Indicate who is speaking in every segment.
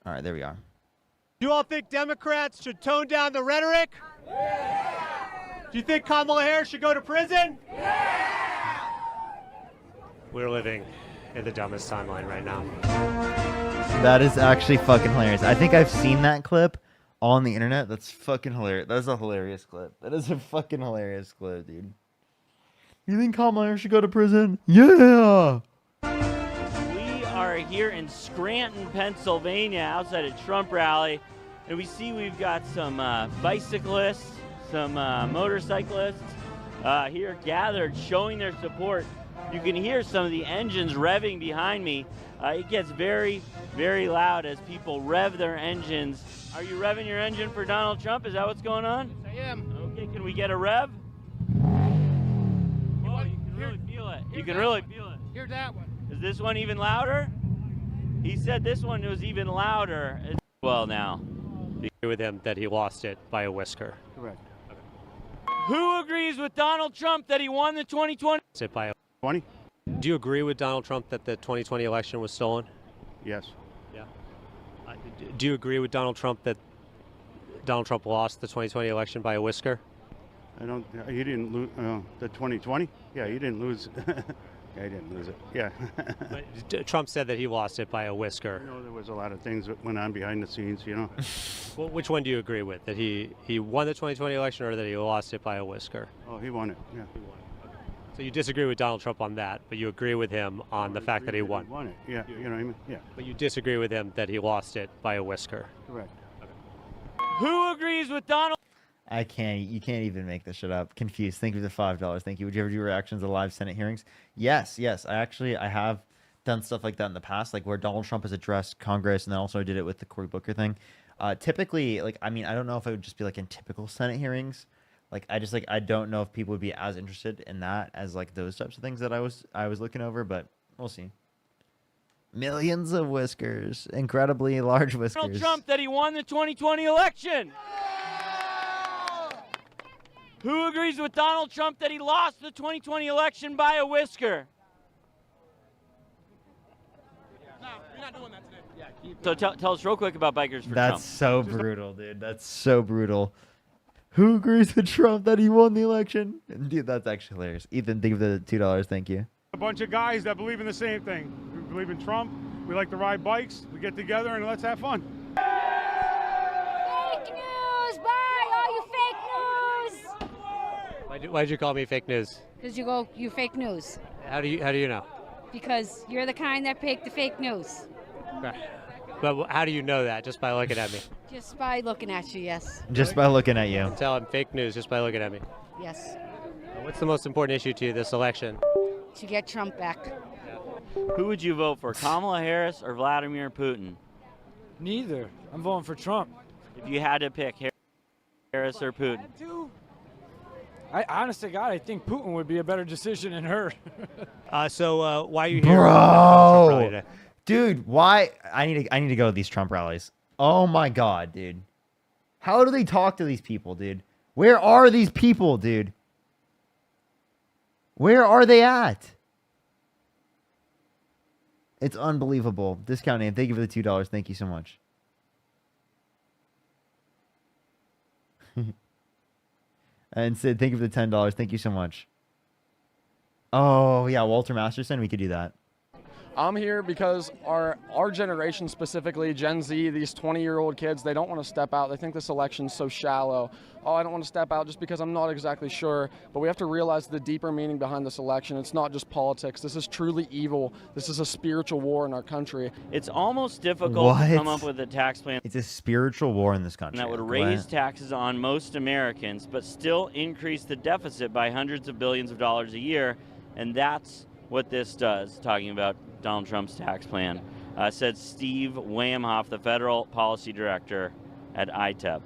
Speaker 1: All right, there we are.
Speaker 2: Do you all think Democrats should tone down the rhetoric? Yeah! Do you think Kamala Harris should go to prison?
Speaker 3: Yeah! We're living in the dumbest timeline right now.
Speaker 1: That is actually fucking hilarious. I think I've seen that clip on the internet. That's fucking hilarious. That is a hilarious clip. That is a fucking hilarious clip, dude. You think Kamala Harris should go to prison? Yeah!
Speaker 4: We are here in Scranton, Pennsylvania, outside a Trump rally, and we see we've got some bicyclists, some motorcyclists here gathered, showing their support. You can hear some of the engines revving behind me. It gets very, very loud as people rev their engines. Are you revving your engine for Donald Trump? Is that what's going on?
Speaker 5: Yes, I am.
Speaker 4: Okay, can we get a rev? Oh, you can really feel it. You can really feel it.
Speaker 5: Hear that one.
Speaker 4: Is this one even louder? He said this one was even louder. Well, now.
Speaker 3: Do you agree with him that he lost it by a whisker?
Speaker 6: Correct.
Speaker 4: Who agrees with Donald Trump that he won the 2020?
Speaker 3: It by a
Speaker 6: 20?
Speaker 3: Do you agree with Donald Trump that the 2020 election was stolen?
Speaker 6: Yes.
Speaker 3: Yeah. Do you agree with Donald Trump that Donald Trump lost the 2020 election by a whisker?
Speaker 6: I don't. He didn't lose the 2020. Yeah, he didn't lose. Yeah, he didn't lose it. Yeah.
Speaker 3: But Trump said that he lost it by a whisker.
Speaker 6: I know there was a lot of things that went on behind the scenes. You know.
Speaker 3: Well, which one do you agree with? That he won the 2020 election, or that he lost it by a whisker?
Speaker 6: Oh, he won it. Yeah.
Speaker 3: He won. Okay. So you disagree with Donald Trump on that, but you agree with him on the fact that he won.
Speaker 6: He won it. Yeah. You know what I mean? Yeah.
Speaker 3: But you disagree with him that he lost it by a whisker.
Speaker 6: Correct.
Speaker 4: Who agrees with Donald?
Speaker 1: I can't. You can't even make this shit up. Confused. Thank you for the $5. Thank you. Would you ever do reactions to live Senate hearings? Yes. I have done stuff like that in the past, like where Donald Trump has addressed Congress, and then also I did it with the Cory Booker thing. Typically, like, I mean, I don't know if it would just be like in typical Senate hearings. Like, I don't know if people would be as interested in that as like those types of things that I was looking over, but we'll see. Millions of whiskers, incredibly large whiskers.
Speaker 4: Donald Trump that he won the 2020 election. Who agrees with Donald Trump that he lost the 2020 election by a whisker?
Speaker 5: No, you're not doing that today. Yeah,
Speaker 4: So tell us real quick about Bikers for Trump.
Speaker 1: That's so brutal, dude. That's so brutal. Who agrees with Trump that he won the election? Dude, that's actually hilarious. Ethan, think of the $2. Thank you.
Speaker 7: A bunch of guys that believe in the same thing. We believe in Trump. We like to ride bikes. We get together and let's have fun.
Speaker 8: Fake news! Bye, all you fake news!
Speaker 3: Why'd you call me fake news?
Speaker 8: Because you fake news.
Speaker 3: How do you know?
Speaker 8: Because you're the kind that picked the fake news.
Speaker 3: But how do you know that? Just by looking at me?
Speaker 8: Just by looking at you, yes.
Speaker 1: Just by looking at you.
Speaker 3: Tell him fake news just by looking at me.
Speaker 8: Yes.
Speaker 3: What's the most important issue to you this election?
Speaker 8: To get Trump back.
Speaker 4: Who would you vote for, Kamala Harris or Vladimir Putin?
Speaker 9: Neither. I'm voting for Trump.
Speaker 4: If you had to pick Harris or Putin.
Speaker 9: I honest to God, I think Putin would be a better decision than her.
Speaker 3: So why are you here?
Speaker 1: Bro, dude, why? I need to go to these Trump rallies. Oh my God, dude. How do they talk to these people, dude? Where are these people, dude? Where are they at? It's unbelievable. Discount name. Thank you for the $2. Thank you so much. And Sid, thank you for the $10. Thank you so much. Oh, yeah, Walter Masterson. We could do that.
Speaker 10: I'm here because our generation, specifically Gen Z, these 20-year-old kids, they don't want to step out. They think this election's so shallow. Oh, I don't want to step out just because I'm not exactly sure. But we have to realize the deeper meaning behind this election. It's not just politics. This is truly evil. This is a spiritual war in our country.
Speaker 4: It's almost difficult to come up with a tax plan.
Speaker 1: It's a spiritual war in this country.
Speaker 4: That would raise taxes on most Americans, but still increase the deficit by hundreds of billions of dollars a year. And that's what this does, talking about Donald Trump's tax plan, said Steve Wamhoff, the federal policy director at ITEP.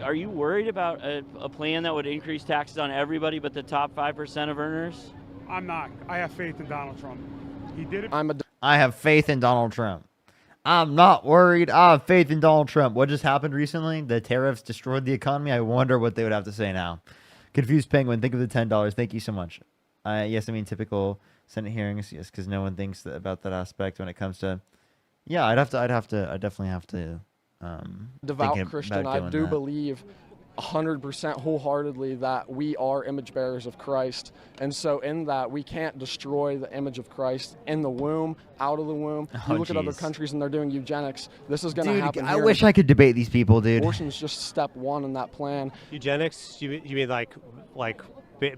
Speaker 4: Are you worried about a plan that would increase taxes on everybody but the top 5% of earners?
Speaker 7: I'm not. I have faith in Donald Trump. He did it.
Speaker 1: I have faith in Donald Trump. I'm not worried. I have faith in Donald Trump. What just happened recently? The tariffs destroyed the economy. I wonder what they would have to say now. Confused Penguin, think of the $10. Thank you so much. Yes, I mean typical Senate hearings. Yes, because no one thinks about that aspect when it comes to Yeah, I definitely have to.
Speaker 10: Devout
Speaker 1: think
Speaker 10: Christian,
Speaker 1: about
Speaker 10: I
Speaker 1: doing
Speaker 10: do
Speaker 1: that.
Speaker 10: believe 100% wholeheartedly that we are image bearers of Christ. And so in that, we can't destroy the image of Christ in the womb, out of the womb.
Speaker 1: Oh,
Speaker 10: You look at other
Speaker 1: geez.
Speaker 10: countries and they're doing eugenics. This is going to
Speaker 1: Dude,
Speaker 10: happen
Speaker 1: I
Speaker 10: here.
Speaker 1: wish I could debate these people, dude.
Speaker 10: Abortion is just step one in that plan.
Speaker 3: Eugenics? You mean like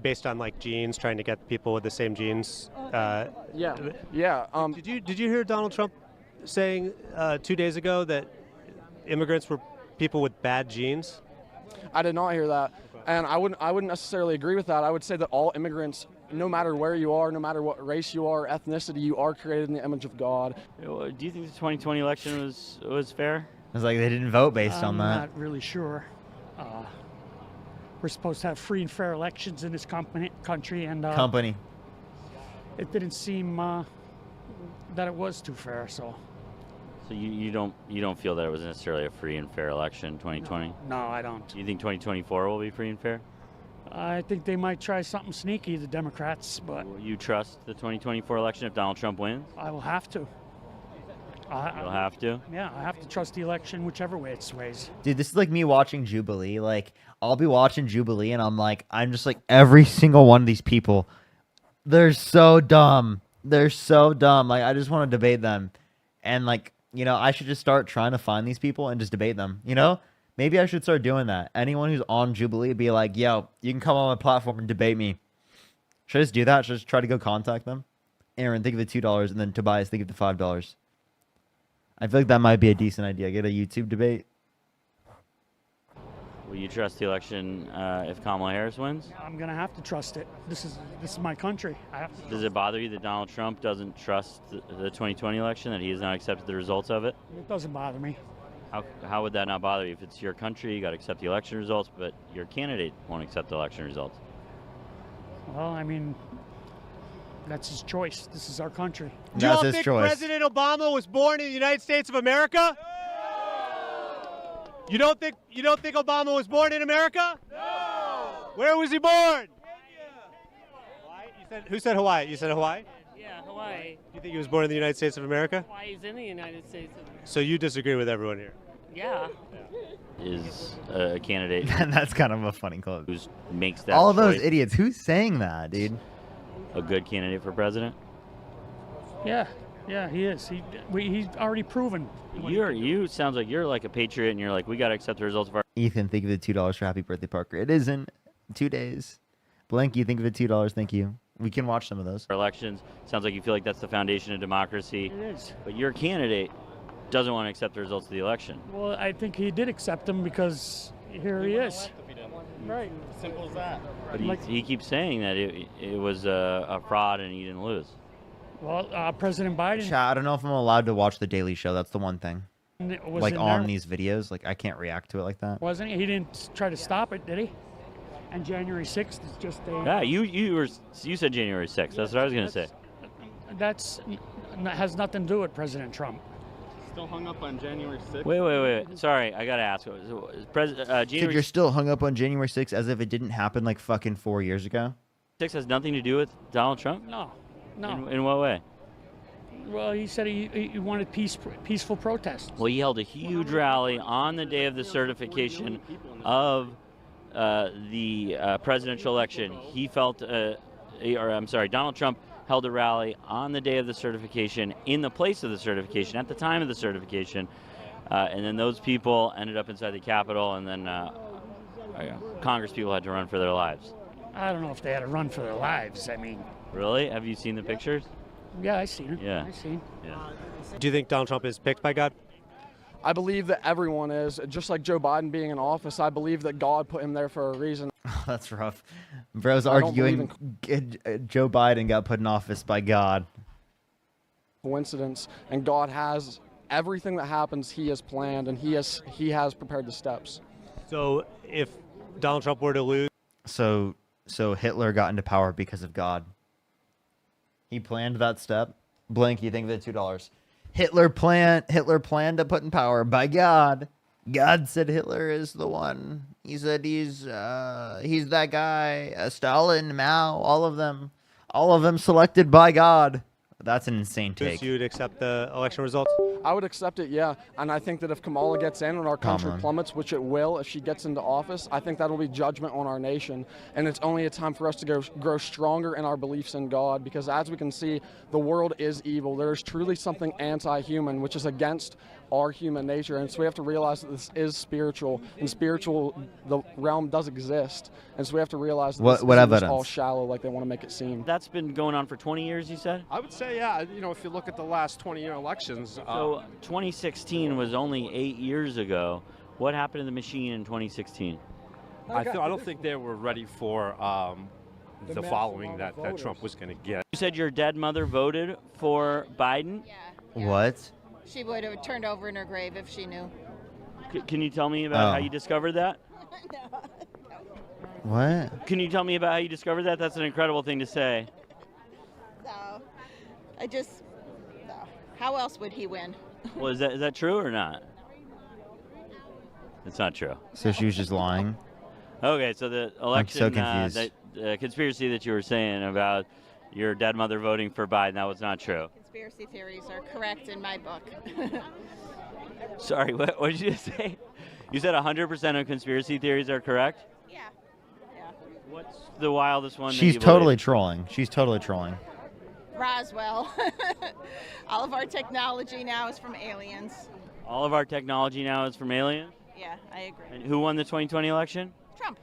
Speaker 3: based on like genes, trying to get people with the same genes?
Speaker 10: Yeah.
Speaker 3: Did you hear Donald Trump saying 2 days ago that immigrants were people with bad genes?
Speaker 10: I did not hear that, and I wouldn't necessarily agree with that. I would say that all immigrants, no matter where you are, no matter what race you are, ethnicity, you are created in the image of God.
Speaker 4: Do you think the 2020 election was fair?
Speaker 1: It's like they didn't vote based on that.
Speaker 11: I'm not really sure. We're supposed to have free and fair elections in this country, and it didn't seem that it was too fair. So
Speaker 4: you don't feel that it was necessarily a free and fair election, 2020?
Speaker 11: no, I don't.
Speaker 4: Do you think 2024 will be free and fair?
Speaker 11: I think they might try something sneaky, the Democrats, but
Speaker 4: Will you trust the 2024 election if Donald Trump wins?
Speaker 11: I will have to.
Speaker 4: You'll have to?
Speaker 11: Yeah, I have to trust the election whichever way it sways.
Speaker 1: Dude, this is like me watching Jubilee. Like, I'll be watching Jubilee and I'm just like, every single one of these people, they're so dumb. They're so dumb. Like, I just want to debate them. And like, you know, I should just start trying to find these people and just debate them, you know? Maybe I should start doing that. Anyone who's on Jubilee, be like, yo, you can come on my platform and debate me. Should I just do that? Should I just try to go contact them? Aaron, think of the $2, and then Tobias, think of the $5. I feel like that might be a decent idea. Get a YouTube debate.
Speaker 4: Will you trust the election if Kamala Harris wins?
Speaker 11: I'm gonna have to trust it. This is my country. I have to.
Speaker 4: Does it bother you that Donald Trump doesn't trust the 2020 election, that he has not accepted the results of it?
Speaker 11: It doesn't bother me.
Speaker 4: How would that not bother you? If it's your country, you got to accept the election results, but your candidate won't accept the election results.
Speaker 11: Well, I mean, that's his choice. This is our country.
Speaker 2: Do you all think President Obama was born in the United States of America? You don't think Obama was born in America? No. Where was he born? Hawaii? Who said Hawaii? You said Hawaii?
Speaker 12: Yeah, Hawaii.
Speaker 2: You think he was born in the United States of America?
Speaker 12: Hawaii's in the United States of America.
Speaker 2: So you disagree with everyone here?
Speaker 12: Yeah.
Speaker 4: Is a candidate
Speaker 1: That's kind of a funny quote.
Speaker 4: who makes that
Speaker 1: All of those
Speaker 4: choice
Speaker 1: idiots. Who's saying that, dude?
Speaker 4: a good candidate for president?
Speaker 11: Yeah, he is. He's already proven.
Speaker 4: You sounds like you're like a patriot, and you're like, we got to accept the results of our.
Speaker 1: Ethan, think of the $2 for Happy Birthday, Parker. It is in 2 days. Blanky, think of the $2. Thank you. We can watch some of those.
Speaker 4: Elections. Sounds like you feel like that's the foundation of democracy.
Speaker 11: It is.
Speaker 4: But your candidate doesn't want to accept the results of the election.
Speaker 11: Well, I think he did accept them because here he is. Right.
Speaker 5: Simple as that.
Speaker 4: But he keeps saying that it was a fraud and he didn't lose.
Speaker 11: Well, President Biden.
Speaker 1: Chat, I don't know if I'm allowed to watch The Daily Show. That's the one thing.
Speaker 11: Was
Speaker 1: Like
Speaker 11: in
Speaker 1: on
Speaker 11: there.
Speaker 1: these videos, like I can't react to it like that.
Speaker 11: Wasn't he? He didn't try to stop it, did he? And January 6th is just a.
Speaker 4: Yeah, you said January 6th. That's what I was gonna say.
Speaker 11: That's has nothing to do with President Trump.
Speaker 5: Still hung up on January 6th.
Speaker 4: Wait. Sorry, I gotta ask.
Speaker 1: Dude,
Speaker 4: January
Speaker 1: you're still hung up on January 6th as if it didn't happen like fucking 4 years ago.
Speaker 4: 6th has nothing to do with Donald Trump?
Speaker 11: No.
Speaker 4: In what way?
Speaker 11: Well, he said he wanted peaceful protests.
Speaker 4: Well, he held a huge rally on the day of the certification of the presidential election. He felt, Donald Trump held a rally on the day of the certification, in the place of the certification, at the time of the certification, and then those people ended up inside the Capitol, and then Congress people had to run for their lives.
Speaker 11: I don't know if they had to run for their lives. I mean.
Speaker 4: Really? Have you seen the pictures?
Speaker 11: Yeah, I seen it.
Speaker 4: Yeah.
Speaker 11: I seen.
Speaker 4: Yeah.
Speaker 2: Do you think Donald Trump is picked by God?
Speaker 10: I believe that everyone is. Just like Joe Biden being in office, I believe that God put him there for a reason.
Speaker 1: That's rough. Bro's
Speaker 10: I don't
Speaker 1: arguing Joe Biden got put in office by God.
Speaker 10: Coincidence, and God has everything that happens. He has planned, and he has prepared the steps.
Speaker 2: So if Donald Trump were to lose,
Speaker 1: So Hitler got into power because of God. He planned that step. Blank, you think of the $2. Hitler planned to put in power by God. God said Hitler is the one. He said he's that guy. Stalin, Mao, all of them selected by God. That's an insane take.
Speaker 3: You'd accept the election results?
Speaker 10: I would accept it, yeah. And I think that if Kamala gets in and our country
Speaker 1: Kamala.
Speaker 10: plummets, which it will if she gets into office, I think that'll be judgment on our nation. And it's only a time for us to grow stronger in our beliefs in God, because as we can see, the world is evil. There is truly something anti-human, which is against our human nature. And so we have to realize that this is spiritual, and spiritual, the realm does exist. And so we have to realize that this isn't just all shallow like they want to make it seem.
Speaker 4: That's been going on for 20 years, you said?
Speaker 5: I would say, yeah. You know, if you look at the last 20-year elections.
Speaker 4: So 2016 was only 8 years ago. What happened to the machine in 2016?
Speaker 5: I don't think they were ready for the following that Trump was going to get.
Speaker 4: You said your dead mother voted for Biden?
Speaker 8: Yeah.
Speaker 1: What?
Speaker 8: She would have turned over in her grave if she knew.
Speaker 4: Can you tell me about how you discovered that?
Speaker 8: No.
Speaker 1: What?
Speaker 4: Can you tell me about how you discovered that? That's an incredible thing to say.
Speaker 8: No. No. How else would he win?
Speaker 4: Well, is that true or not? It's not true.
Speaker 1: So she was just lying?
Speaker 4: Okay, so the election,
Speaker 1: I'm so confused.
Speaker 4: the conspiracy that you were saying about your dead mother voting for Biden, that was not true.
Speaker 8: Conspiracy theories are correct in my book.
Speaker 4: Sorry, what did you just say? You said 100% of conspiracy theories are correct?
Speaker 8: Yeah.
Speaker 4: What's the wildest one?
Speaker 1: She's
Speaker 4: that you
Speaker 1: totally
Speaker 4: believe?
Speaker 1: trolling. She's totally trolling.
Speaker 8: Roswell. All of our technology now is from aliens.
Speaker 4: All of our technology now is from aliens?
Speaker 8: Yeah, I agree.
Speaker 4: And who won the 2020 election?
Speaker 8: Trump.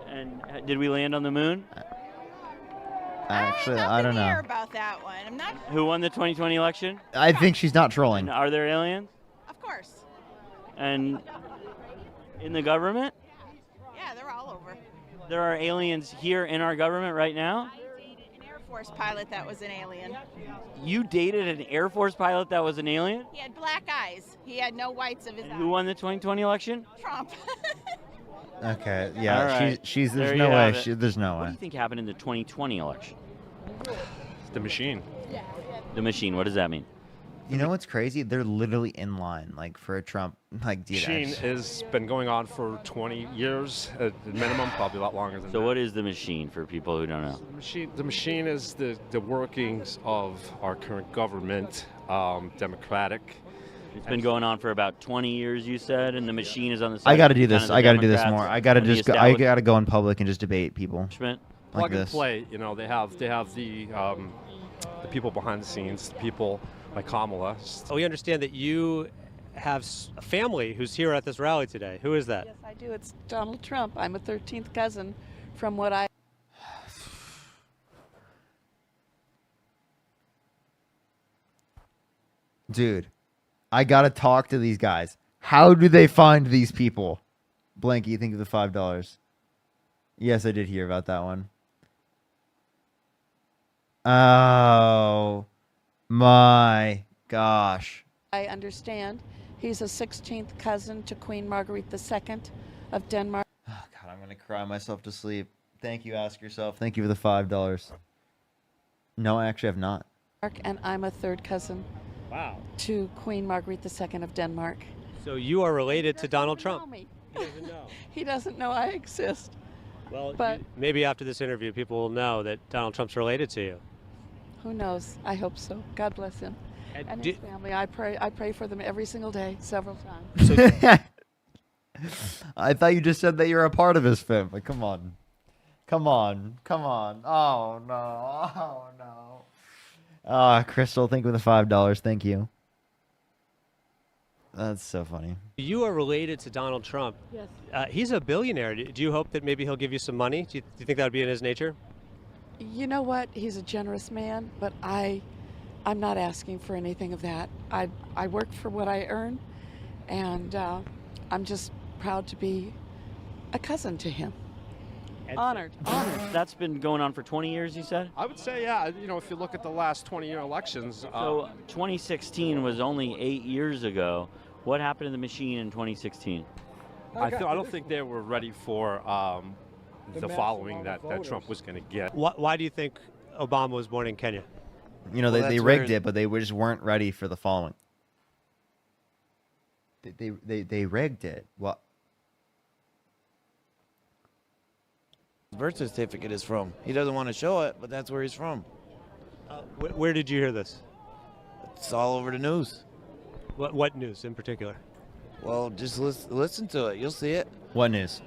Speaker 4: And did we land on the moon?
Speaker 1: Actually, I don't
Speaker 8: Hear
Speaker 1: know.
Speaker 8: about that one. I'm not.
Speaker 4: Who won the 2020 election?
Speaker 1: I think she's not trolling.
Speaker 4: And are there aliens?
Speaker 8: Of course.
Speaker 4: And in the government?
Speaker 8: Yeah, they're all over.
Speaker 4: There are aliens here in our government right now?
Speaker 8: I dated an Air Force pilot that was an alien.
Speaker 4: You dated an Air Force pilot that was an alien?
Speaker 8: He had black eyes. He had no whites of his eyes.
Speaker 4: Who won the 2020 election?
Speaker 8: Trump.
Speaker 1: Okay, yeah,
Speaker 4: All right.
Speaker 1: she's
Speaker 4: There
Speaker 1: there's
Speaker 4: you
Speaker 1: no way.
Speaker 4: have it.
Speaker 1: There's no
Speaker 4: What do
Speaker 1: way.
Speaker 4: you think happened in the 2020 election?
Speaker 5: The machine.
Speaker 4: The machine, what does that mean?
Speaker 1: You know what's crazy? They're literally in line, like for a Trump, like
Speaker 5: Machine has been going on for 20 years at minimum, probably a lot longer than
Speaker 4: So
Speaker 5: that.
Speaker 4: what is the machine for people who don't know?
Speaker 5: The machine is the workings of our current government, democratic.
Speaker 4: It's been going on for about 20 years, you said, and the machine is on the side.
Speaker 1: I got to
Speaker 4: of
Speaker 1: do
Speaker 4: kind
Speaker 1: this.
Speaker 4: of the
Speaker 1: I got to do this
Speaker 4: Democrats
Speaker 1: more. I got to
Speaker 4: and the
Speaker 1: just. I
Speaker 4: establishment.
Speaker 1: got to go in public and just debate people. Like
Speaker 5: Plug and
Speaker 1: this.
Speaker 5: play. You know, they have the people behind the scenes, the people like Kamala.
Speaker 3: We understand that you have a family who's here at this rally today. Who is that?
Speaker 12: Yes, I do. It's Donald Trump. I'm a 13th cousin from what I.
Speaker 1: Dude, I got to talk to these guys. How do they find these people? Blanky, you think of the $5. Yes, I did hear about that one. Oh my gosh.
Speaker 12: I understand he's a 16th cousin to Queen Margaret II of Denmark.
Speaker 1: Oh, God, I'm going to cry myself to sleep. Thank you, Ask Yourself. Thank you for the $5. No, I actually have not.
Speaker 12: And I'm a third cousin
Speaker 3: Wow.
Speaker 12: to Queen Margaret II of Denmark.
Speaker 3: So you are related to Donald Trump.
Speaker 12: Know me.
Speaker 3: He doesn't know.
Speaker 12: He doesn't know I exist.
Speaker 3: Well,
Speaker 12: But-
Speaker 3: maybe after this interview, people will know that Donald Trump's related to you.
Speaker 12: Who knows? I hope so. God bless him and his family. I pray for them every single day, several times.
Speaker 1: I thought you just said that you're a part of his family. Come on. Come on. Come on. Oh, no. Oh, no. Crystal, thank you for the $5. Thank you. That's so funny.
Speaker 3: You are related to Donald Trump.
Speaker 12: Yes.
Speaker 3: He's a billionaire. Do you hope that maybe he'll give you some money? Do you think that would be in his nature?
Speaker 12: You know what? He's a generous man, but I'm not asking for anything of that. I work for what I earn, and I'm just proud to be a cousin to him. Honored.
Speaker 4: That's been going on for 20 years, you said?
Speaker 5: I would say, yeah. You know, if you look at the last 20-year elections.
Speaker 4: So 2016 was only 8 years ago. What happened to the machine in 2016?
Speaker 5: I don't think they were ready for the following that Trump was going to get.
Speaker 3: Why do you think Obama was born in Kenya?
Speaker 1: You know, they rigged it, but they just weren't ready for the following. They rigged it. What?
Speaker 13: Birth certificate is from. He doesn't want to show it, but that's where he's from.
Speaker 3: Where did you hear this?
Speaker 13: It's all over the news.
Speaker 3: What news in particular?
Speaker 13: Well, just listen to it. You'll see it.
Speaker 1: What news?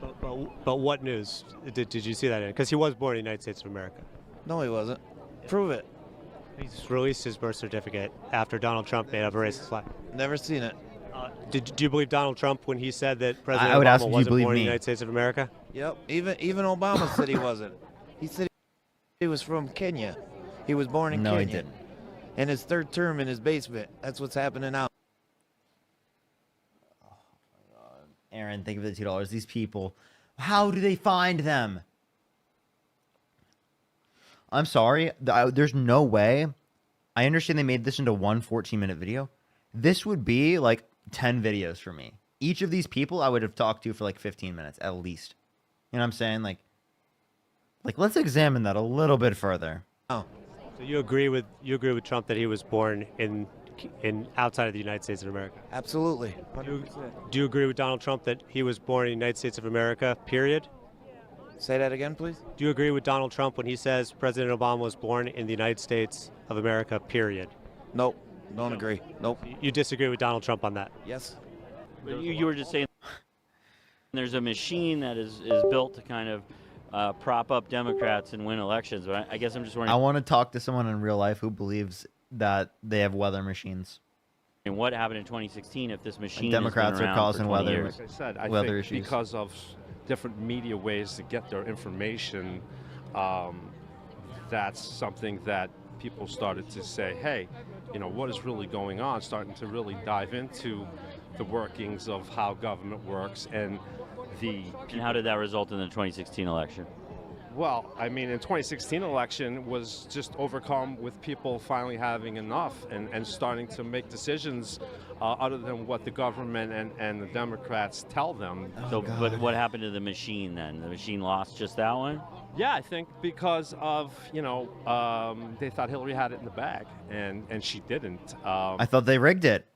Speaker 3: But what news did you see that in? Because he was born in the United States of America.
Speaker 13: No, he wasn't. Prove it.
Speaker 3: He's released his birth certificate after Donald Trump made up a racist lie.
Speaker 13: Never seen it.
Speaker 3: Do you believe Donald Trump when he said that President
Speaker 1: I would
Speaker 3: Obama
Speaker 1: ask if you
Speaker 3: wasn't
Speaker 1: believe
Speaker 3: born in
Speaker 1: me.
Speaker 3: the United States of America?
Speaker 13: Yep. Even Obama said he wasn't. He said he was from Kenya. He was born in
Speaker 1: No,
Speaker 13: Kenya.
Speaker 1: he didn't.
Speaker 13: And his third term in his basement. That's what's happening now.
Speaker 1: Aaron, think of the $2. These people, how do they find them? I'm sorry. There's no way. I understand they made this into one 14-minute video. This would be like 10 videos for me. Each of these people I would have talked to for like 15 minutes at least. You know what I'm saying? Like let's examine that a little bit further.
Speaker 13: Oh.
Speaker 3: So you agree with Trump that he was born in outside of the United States of America?
Speaker 13: Absolutely.
Speaker 3: Do you agree with Donald Trump that he was born in the United States of America, period?
Speaker 13: Say that again, please.
Speaker 3: Do you agree with Donald Trump when he says President Obama was born in the United States of America, period?
Speaker 13: Nope. Don't agree. Nope.
Speaker 3: You disagree with Donald Trump on that?
Speaker 13: Yes.
Speaker 4: You were just saying there's a machine that is built to kind of prop up Democrats and win elections. But I guess I'm just wondering.
Speaker 1: I want to talk to someone in real life who believes that they have weather machines.
Speaker 4: And what happened in 2016 if this machine
Speaker 1: Democrats
Speaker 4: has been
Speaker 1: are
Speaker 4: around
Speaker 1: causing
Speaker 4: for 20
Speaker 1: weather.
Speaker 4: years?
Speaker 5: Like I said, I
Speaker 1: weather
Speaker 5: think
Speaker 1: issues.
Speaker 5: because of different media ways to get their information, that's something that people started to say, hey, what is really going on? Starting to really dive into the workings of how government works and
Speaker 4: And how did that result in the 2016 election?
Speaker 5: Well, I mean, in 2016 election was just overcome with people finally having enough and starting to make decisions other than what the government and the Democrats tell them.
Speaker 4: But what happened to the machine then? The machine lost just that one?
Speaker 5: Yeah, I think because of, they thought Hillary had it in the bag, and she didn't.
Speaker 1: I thought they rigged it.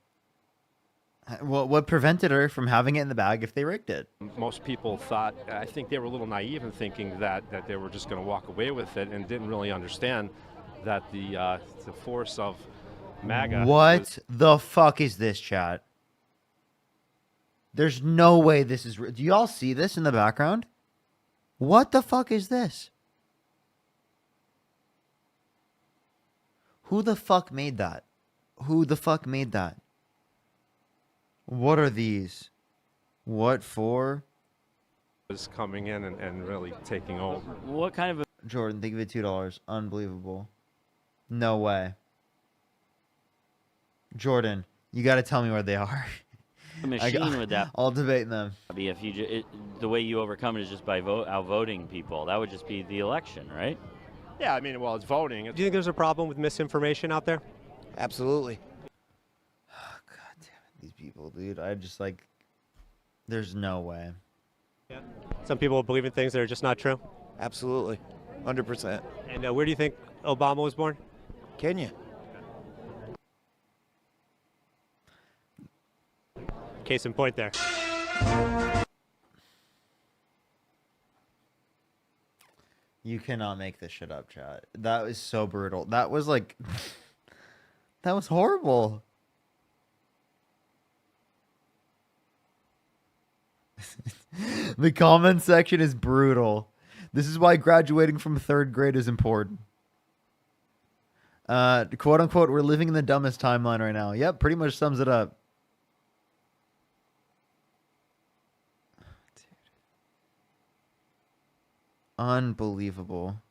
Speaker 1: What prevented her from having it in the bag if they rigged it?
Speaker 5: Most people thought, I think they were a little naive in thinking that they were just going to walk away with it and didn't really understand that the force of MAGA.
Speaker 1: What the fuck is this, chat? There's no way this is... Do y'all see this in the background? What the fuck is this? Who the fuck made that? Who the fuck made that? What are these? What for?
Speaker 5: Was coming in and really taking over.
Speaker 4: What kind of...
Speaker 1: Jordan, think of it, $2. Unbelievable. No way. Jordan, you got to tell me where they are.
Speaker 4: The machine would that
Speaker 1: I'll debate them.
Speaker 4: be if the way you overcome it is just by outvoting people? That would just be the election, right?
Speaker 5: Yeah, I mean, well, it's voting.
Speaker 3: Do you think there's a problem with misinformation out there?
Speaker 13: Absolutely.
Speaker 1: These people, dude. I just there's no way.
Speaker 3: Yeah. Some people believe in things that are just not true?
Speaker 13: Absolutely. 100%.
Speaker 3: And where do you think Obama was born?
Speaker 13: Kenya.
Speaker 3: Case in point there.
Speaker 1: You cannot make this shit up, chat. That was so brutal. That was that was horrible. The comment section is brutal. This is why graduating from 3rd grade is important. Quote unquote, we're living in the dumbest timeline right now. Yep, pretty much sums it up. Dude. Unbelievable.